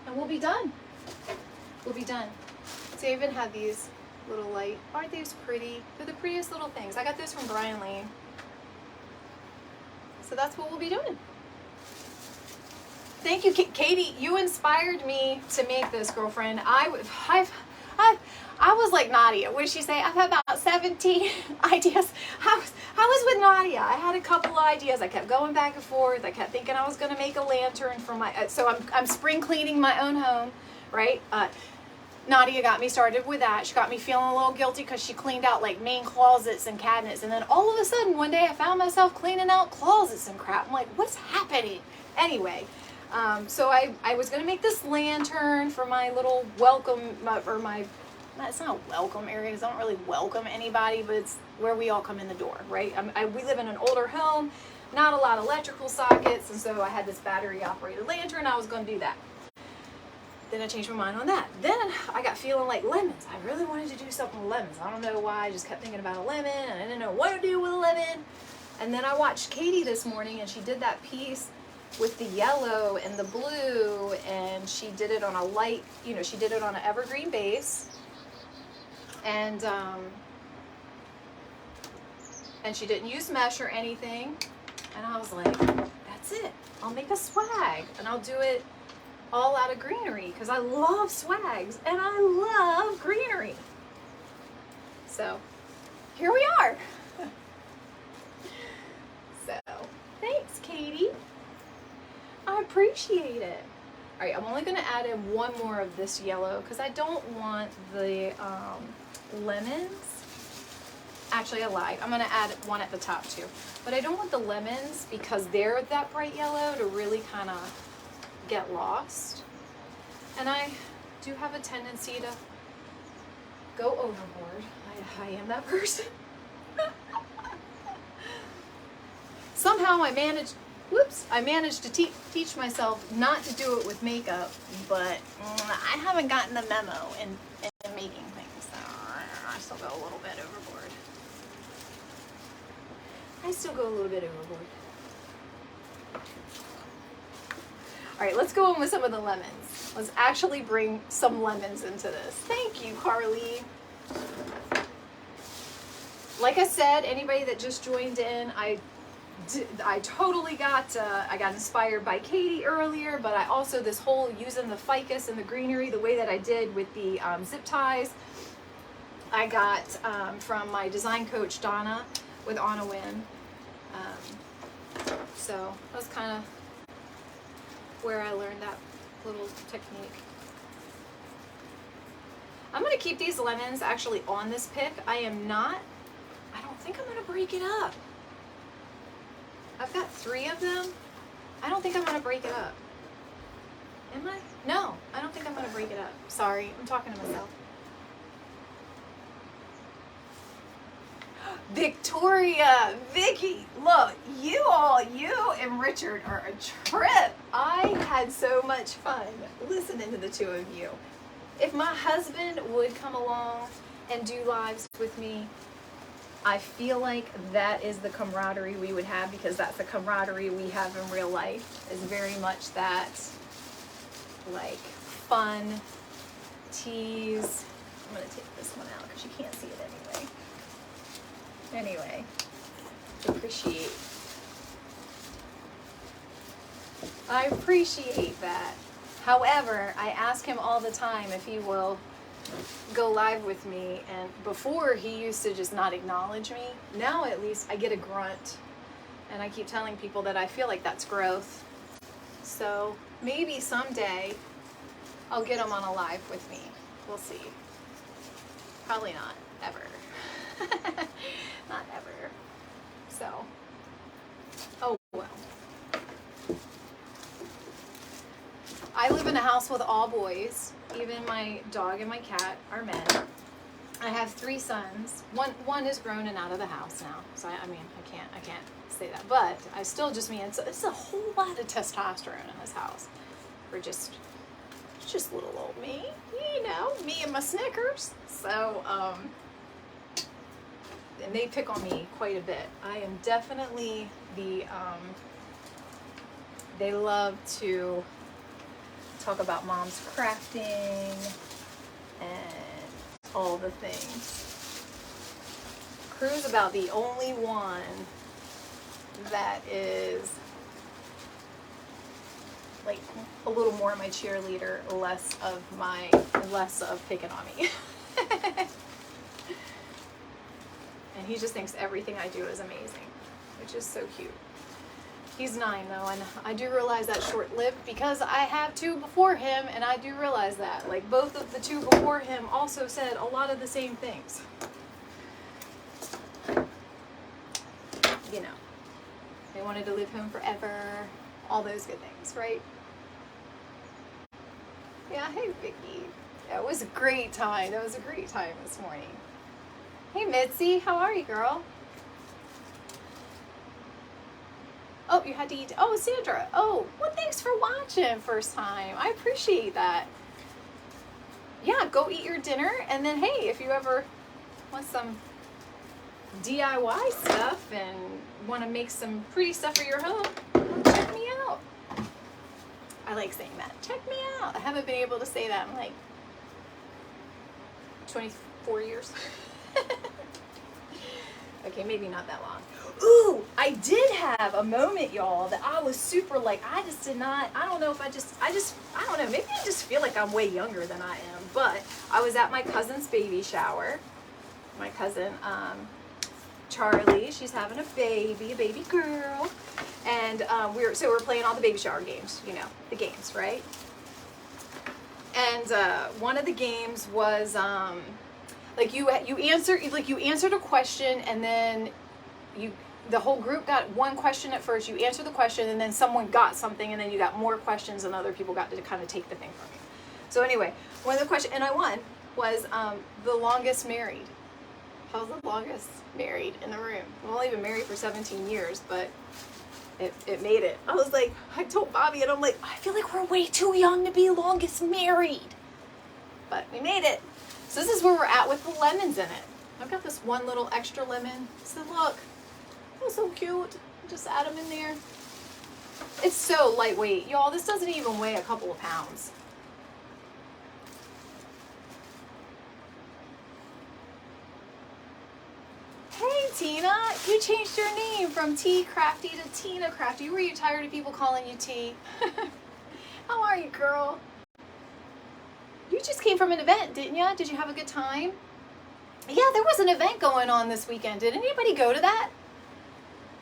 and we'll be done. We'll be done. So I even have these little light. Aren't these pretty? They're the prettiest little things. I got this from Brian Lane. So that's what we'll be doing. Thank you, Katie. You inspired me to make this, girlfriend. I was like Nadia. What did she say? I've had about 17 ideas. I was with Nadia. I had a couple of ideas. I kept going back and forth. I kept thinking I was going to make a lantern for my. So I'm spring cleaning my own home, right? Nadia got me started with that. She got me feeling a little guilty because she cleaned out like main closets and cabinets. And then all of a sudden, one day I found myself cleaning out closets and crap. I'm like, what's happening? Anyway, so I was going to make this lantern for my little welcome, it's not a welcome area because I don't really welcome anybody, but it's where we all come in the door, right? We live in an older home, not a lot of electrical sockets, and so I had this battery operated lantern. I was going to do that. Then I changed my mind on that. Then I got feeling like lemons. I really wanted to do something with lemons. I don't know why. I just kept thinking about a lemon, and I didn't know what to do with a lemon. And then I watched Katie this morning, and she did that piece with the yellow and the blue, and she did it on a light, she did it on an evergreen base. And she didn't use mesh or anything. And I was like, that's it. I'll make a swag, and I'll do it all out of greenery because I love swags and I love greenery. So here we are. So thanks, Katie. I appreciate it. All right, I'm only going to add in one more of this yellow because I don't want the lemons. Actually, I lied. I'm going to add one at the top too. But I don't want the lemons because they're that bright yellow to really kind of get lost. And I do have a tendency to go overboard. I am that person. Somehow I managed to teach myself not to do it with makeup, but I haven't gotten the memo in making things, so I still go a little bit overboard. All right, let's go in with some of the lemons. Let's actually bring some lemons into this. Thank you, Carly. Like I said, anybody that just joined in, I totally got inspired by Katie earlier, but I also, this whole using the ficus and the greenery, the way that I did with the zip ties, I got from my design coach, Donna, with Anna Wynn. So that was kind of where I learned that little technique. I'm going to keep these lemons actually on this pick. I don't think I'm going to break it up. I've got 3 of them. I don't think I'm going to break it up. Am I? No, I don't think I'm going to break it up. Sorry, I'm talking to myself. Victoria, Vicky, look, you and Richard are a trip. I had so much fun listening to the 2 of you. If my husband would come along and do lives with me, I feel like that is the camaraderie we would have, because that's the camaraderie we have in real life, is very much that, like, fun, tease. I'm going to take this one out because you can't see it anyway. Anyway, I appreciate that. However, I ask him all the time if he will go live with me, and before he used to just not acknowledge me. Now at least I get a grunt, and I keep telling people that I feel like that's growth. So maybe someday I'll get him on a live with me. We'll see. Probably not ever. Not ever. So, oh well. I live in a house with all boys. Even my dog and my cat are men. I have 3 sons. One is grown and out of the house now. So I mean, I can't say that. But I still just mean it's a whole lot of testosterone in this house. We're just little old me, you know, me and my Snickers. So and they pick on me quite a bit. I am definitely the they love to talk about mom's crafting and all the things. Crew's about the only one that is like a little more my cheerleader, less of picking on me. And he just thinks everything I do is amazing, which is so cute. He's 9 though, and I do realize that's short-lived because I have 2 before him, and I do realize that. Like, both of the 2 before him also said a lot of the same things. You know, they wanted to live home forever, all those good things, right? Yeah, hey Vicky. That was a great time. That was a great time this morning. Hey Mitzi, how are you, girl? Oh, you had to eat. Oh, Sandra. Oh, well, thanks for watching first time. I appreciate that. Yeah, go eat your dinner. And then, hey, if you ever want some DIY stuff and want to make some pretty stuff for your home, well, check me out. I like saying that. Check me out. I haven't been able to say that in like 24 years. Okay, maybe not that long. Ooh, I did have a moment, y'all, that I was super like, I don't know, maybe I just feel like I'm way younger than I am, but I was at my cousin's baby shower. My cousin, Charlie, she's having a baby girl, and we're playing all the baby shower games, you know, the games, right? And one of the games was like you answered a question, and then the whole group got one question at first. You answered the question, and then someone got something, and then you got more questions, and other people got to kind of take the thing from you. So anyway, one of the questions, and I won, was the longest married. How's the longest married in the room? I've only been married for 17 years, but it made it. I was like, I told Bobby, and I'm like, I feel like we're way too young to be longest married. But we made it. So this is where we're at with the lemons in it. I've got this one little extra lemon. So look, that's so cute. Just add them in there. It's so lightweight. Y'all, this doesn't even weigh a couple of pounds. Hey Tina, you changed your name from T Crafty to Tina Crafty. Were you tired of people calling you T? How are you, girl? You just came from an event, didn't you? Did you have a good time? Yeah, there was an event going on this weekend. Did anybody go to that?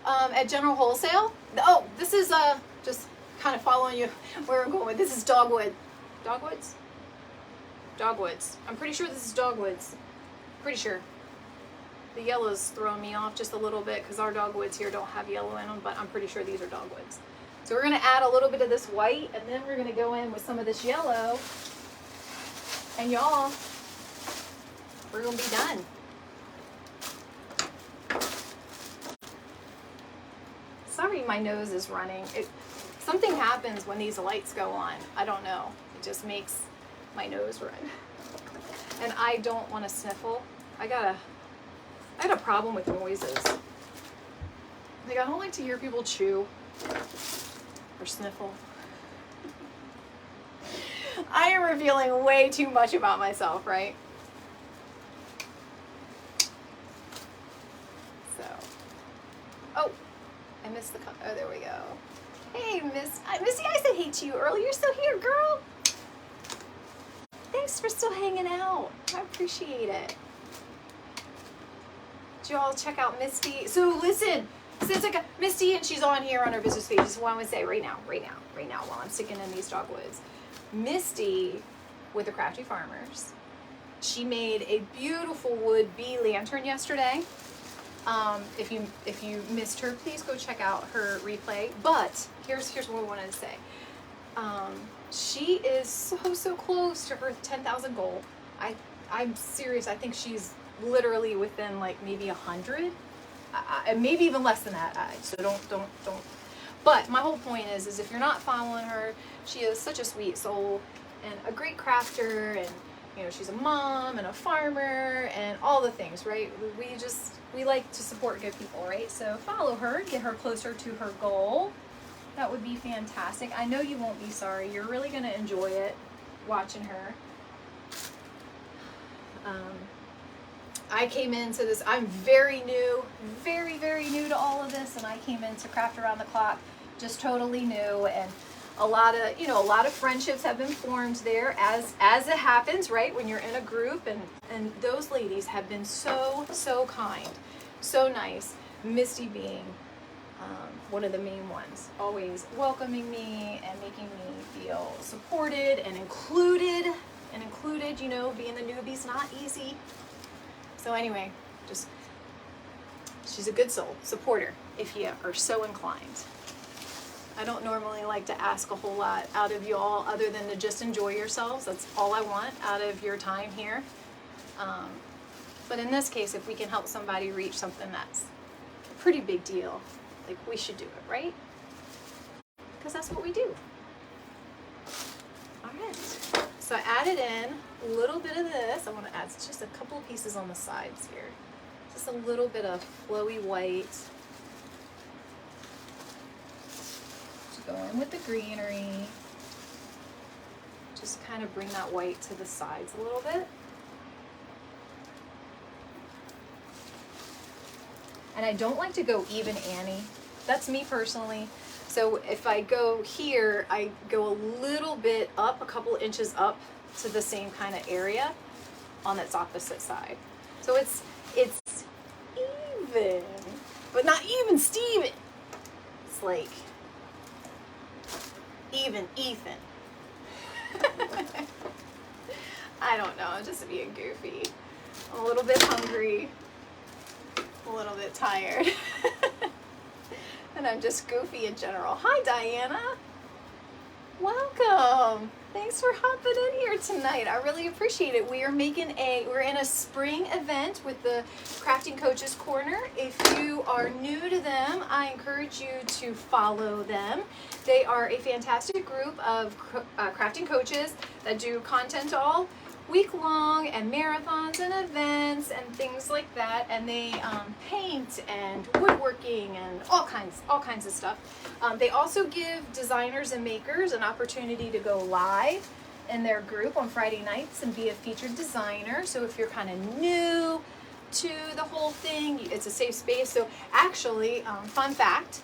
At General Wholesale? Oh, this is just kind of following you where I'm going with. This is Dogwood. Dogwoods? Dogwoods. I'm pretty sure this is Dogwoods. Pretty sure. The yellow's throwing me off just a little bit because our dogwoods here don't have yellow in them, but I'm pretty sure these are dogwoods. So we're going to add a little bit of this white, and then we're going to go in with some of this yellow. And y'all, we're going to be done. Sorry, my nose is running. Something happens when these lights go on. I don't know. It just makes my nose run. And I don't want to sniffle. I got a problem with noises. Like, I don't like to hear people chew or sniffle. I am revealing way too much about myself, right? So, oh, I missed the, oh, there we go. Hey, Missy, I said hey to you earlier. You're still here, girl. Thanks for still hanging out. I appreciate it. Did you all check out Misty? So listen, since I got Misty and she's on here on her business page, this is what I'm gonna say right now, while I'm sticking in these dogwoods. Misty with the Crafty Farmers, she made a beautiful wood bee lantern yesterday. If you missed her, please go check out her replay. But here's what we wanted to say. she is so close to her 10,000 goal. I'm serious. I think she's literally within like maybe 100, maybe even less than that. So don't. But my whole point is if you're not following her, she is such a sweet soul and a great crafter, and you know, she's a mom and a farmer and all the things, right? We like to support good people, right? So follow her, get her closer to her goal. That would be fantastic. I know you won't be sorry. You're really going to enjoy it watching her. I came into this, I'm very new, very new to all of this, and I came into Craft Around the Clock just totally new, and a lot of friendships have been formed there as it happens, right? When you're in a group, and those ladies have been so kind, so nice. Misty being one of the main ones, always welcoming me and making me feel supported and included, you know, being the newbie's not easy. So anyway, she's a good soul. Support her if you are so inclined. I don't normally like to ask a whole lot out of you all other than to just enjoy yourselves. That's all I want out of your time here. But in this case, if we can help somebody reach something that's a pretty big deal, like, we should do it, right? Because that's what we do. All right. So I added in a little bit of this. I want to add just a couple of pieces on the sides here. Just a little bit of flowy white. Just go in with the greenery. Just kind of bring that white to the sides a little bit. And I don't like to go even Annie. That's me personally. So if I go here, I go a little bit up, a couple inches up to the same kind of area on its opposite side. So it's even, but not even Steven. It's like even Ethan. I don't know, just being goofy. I'm a little bit hungry. A little bit tired. And I'm just goofy in general. Hi, Diana. Welcome. Thanks for hopping in here tonight. I really appreciate it. We're in a spring event with the Crafting Coaches Corner. If you are new to them, I encourage you to follow them. They are a fantastic group of crafting coaches that do content all week long, and marathons and events and things like that, and they paint and woodworking and all kinds of stuff. They also give designers and makers an opportunity to go live in their group on Friday nights and be a featured designer. So if you're kind of new to the whole thing, it's a safe space. So actually, fun fact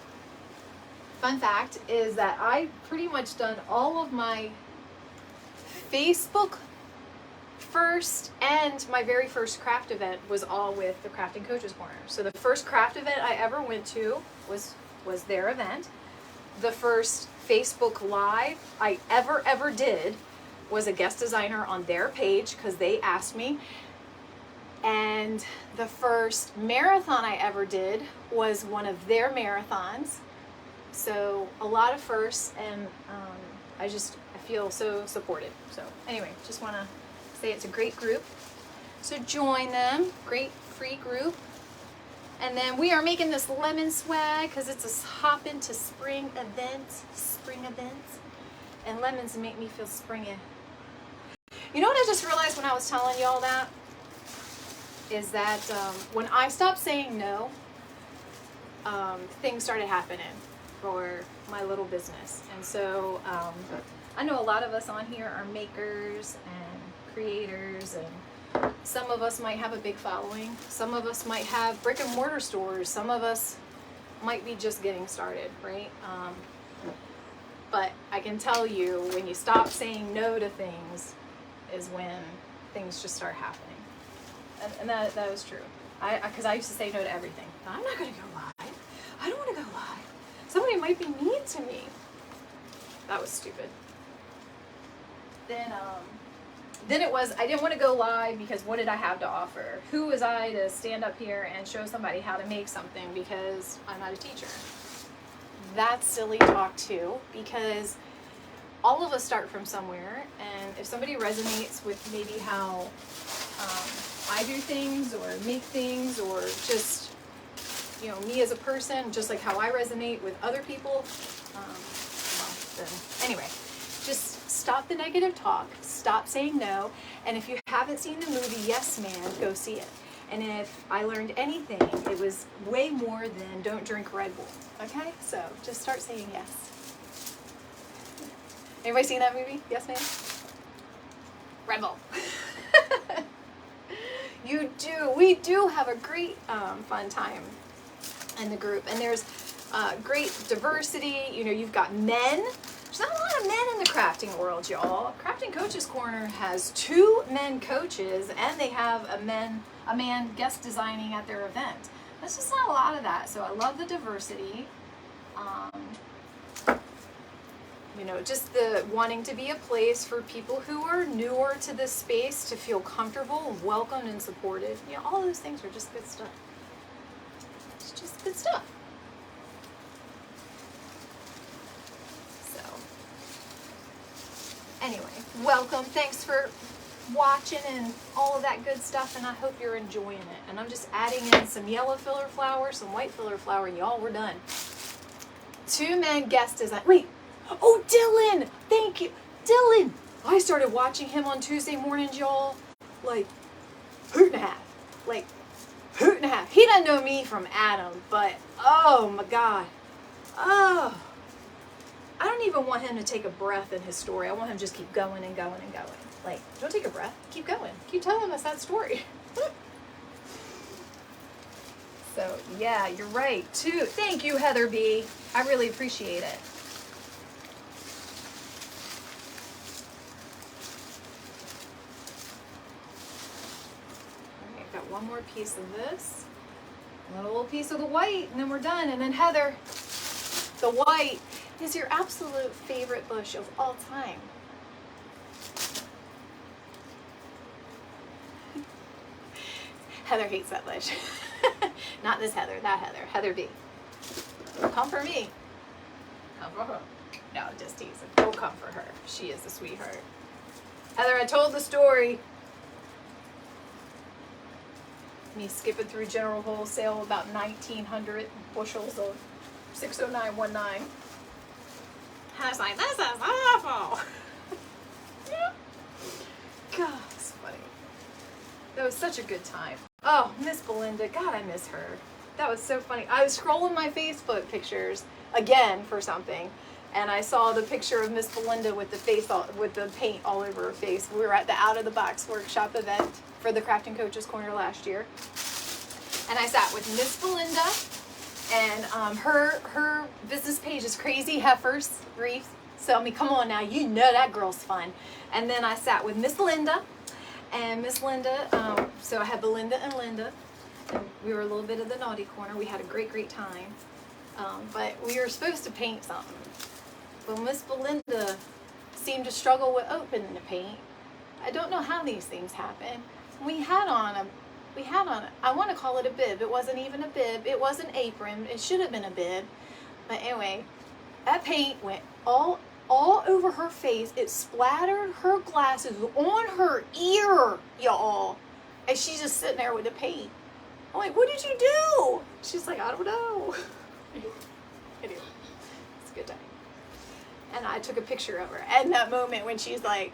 is that I pretty much done all of my Facebook first and my very first craft event was all with the Crafting Coaches Corner. So the first craft event I ever went to was their event. The first Facebook Live I ever did was a guest designer on their page because they asked me. And the first marathon I ever did was one of their marathons. So a lot of firsts, and I feel so supported. So anyway, just want to say it's a great group. So join them, great free group. And then we are making this lemon swag because it's a hop into spring event. And lemons make me feel springy. You know what I just realized when I was telling y'all that? Is that when I stopped saying no, things started happening for my little business. And so I know a lot of us on here are makers and creators, and some of us might have a big following. Some of us might have brick and mortar stores. Some of us might be just getting started, right? But I can tell you, when you stop saying no to things is when things just start happening. And that was true. Because I used to say no to everything. I'm not going to go live. I don't want to go live. Somebody might be mean to me. That was stupid. Then it was, I didn't want to go live because what did I have to offer? Who was I to stand up here and show somebody how to make something because I'm not a teacher? That's silly talk too, because all of us start from somewhere, and if somebody resonates with maybe how I do things or make things, or just, you know, me as a person, just like how I resonate with other people, well, then anyway, just stop the negative talk, stop saying no, and if you haven't seen the movie Yes Man, go see it. And if I learned anything, it was way more than don't drink Red Bull, okay? So just start saying yes. Anybody seen that movie? Yes Man? Red Bull. You do. We do have a great fun time in the group. And there's great diversity. You know, you've got men. There's not a lot of men in the crafting world, y'all. Crafting Coaches Corner has 2 men coaches, and they have a man guest designing at their event. That's just not a lot of that. So I love the diversity. You know, just the wanting to be a place for people who are newer to this space to feel comfortable, welcomed, and supported. You know, all those things are just good stuff. It's just good stuff. So, anyway, welcome. Thanks for watching and all of that good stuff, and I hope you're enjoying it. And I'm just adding in some yellow filler flower, some white filler flower, and y'all, we're done. 2 men guest design. Wait. Oh, Dylan! Thank you. Dylan! I started watching him on Tuesday mornings, y'all. Like, hoot and a half. Like, hoot and a half. He doesn't know me from Adam, but, oh my God. Oh. I don't even want him to take a breath in his story. I want him to just keep going and going and going. Like, don't take a breath. Keep going. Keep telling us that story. So, yeah, you're right, too. Thank you, Heather B. I really appreciate it. One more piece of this, a little piece of the white, and then we're done. And then Heather, the white is your absolute favorite bush of all time. Heather hates that bush. Not this Heather, that Heather, Heather B. Come for me. Come for her. No, just teasing. Don't come for her. She is a sweetheart. Heather, I told the story. Me skipping through General Wholesale, about 1,900 bushels of 60919. I was like, this is awful. God, it's funny. That was such a good time. Oh, Miss Belinda, God, I miss her. That was so funny. I was scrolling my Facebook pictures again for something, and I saw the picture of Miss Belinda with the with the paint all over her face. We were at the Out of the Box workshop event for the Crafting Coaches Corner last year, and I sat with Miss Belinda, and her business page is Crazy Heifers Reefs. So I mean, come on now, you know that girl's fun. And then I sat with Miss Linda, and Miss Linda. So I had Belinda and Linda, and we were a little bit of the naughty corner. We had a great time, but we were supposed to paint something. But Miss Belinda seemed to struggle with opening the paint. I don't know how these things happen. We had on I want to call it a bib. It wasn't even a bib. It was an apron. It should have been a bib. But anyway, that paint went all over her face. It splattered her glasses on her ear, y'all. And she's just sitting there with the paint. I'm like, what did you do? She's like, I don't know. Anyway, it's a good time. And I took a picture of her. And that moment when she's like,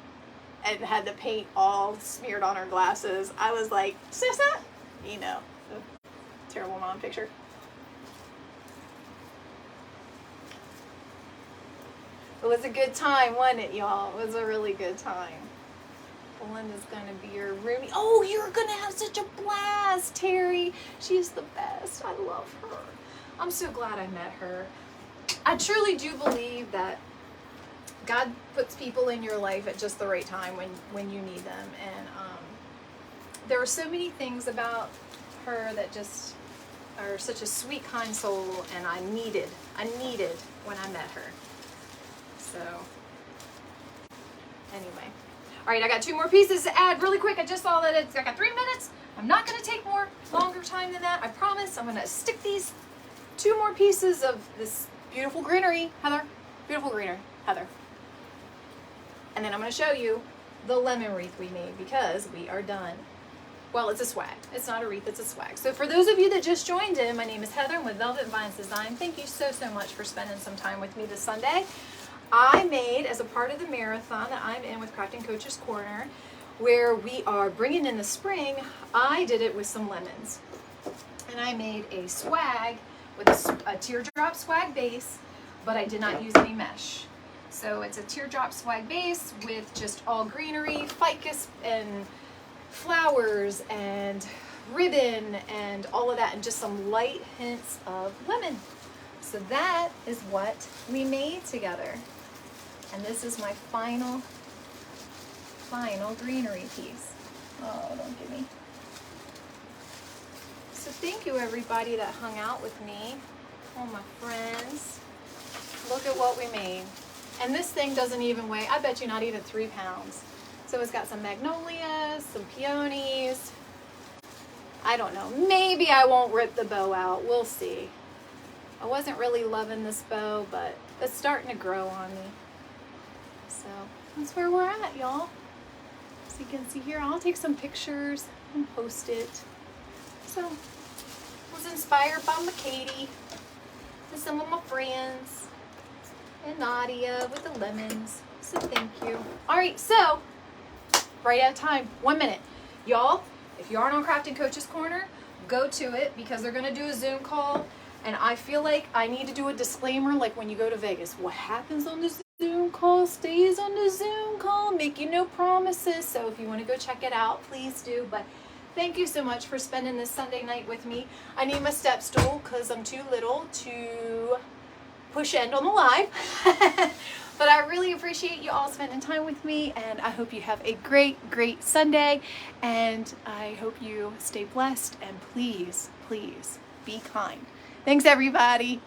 and had the paint all smeared on her glasses, I was like, Sissa? You know, the terrible mom picture. It was a good time, wasn't it, y'all? It was a really good time. Belinda's gonna be your roomie. Oh, you're gonna have such a blast, Terry. She's the best. I love her. I'm so glad I met her. I truly do believe that God puts people in your life at just the right time when you need them. And there are so many things about her that just are such a sweet, kind soul, and I needed when I met her. So anyway. All right, I got 2 more pieces to add really quick. I just saw that I got 3 minutes. I'm not going to take longer time than that. I promise. I'm going to stick these 2 more pieces of this beautiful greenery. Heather, beautiful greenery. Heather. And then I'm going to show you the lemon wreath we made because we are done. Well, it's a swag. It's not a wreath, it's a swag. So for those of you that just joined in, my name is Heather. I'm with Velvet Vines Design. Thank you so much for spending some time with me this Sunday. I made, as a part of the marathon that I'm in with Crafting Coach's Corner, where we are bringing in the spring, I did it with some lemons. And I made a swag with a teardrop swag base, but I did not use any mesh. So it's a teardrop swag base with just all greenery, ficus, and flowers and ribbon and all of that, and just some light hints of lemon. So that is what we made together. And this is my final greenery piece. Oh, don't give me. So thank you everybody that hung out with me, all my friends. Look at what we made. And this thing doesn't even weigh, I bet you not even 3 pounds. So it's got some magnolias, some peonies. I don't know, maybe I won't rip the bow out, we'll see. I wasn't really loving this bow, but it's starting to grow on me. So that's where we're at, y'all. So you can see here, I'll take some pictures and post it. So I was inspired by Katie and some of my friends and Nadia with the lemons. So thank you. All right, so right out of time, 1 minute. Y'all, if you aren't on Crafting Coach's Corner, go to it because they're gonna do a Zoom call. And I feel like I need to do a disclaimer like when you go to Vegas. What happens on the Zoom call stays on the Zoom call, making no promises. So if you wanna go check it out, please do. But thank you so much for spending this Sunday night with me. I need my step stool because I'm too little to push end on the live. But I really appreciate you all spending time with me, and I hope you have a great Sunday, and I hope you stay blessed, and please be kind. Thanks everybody.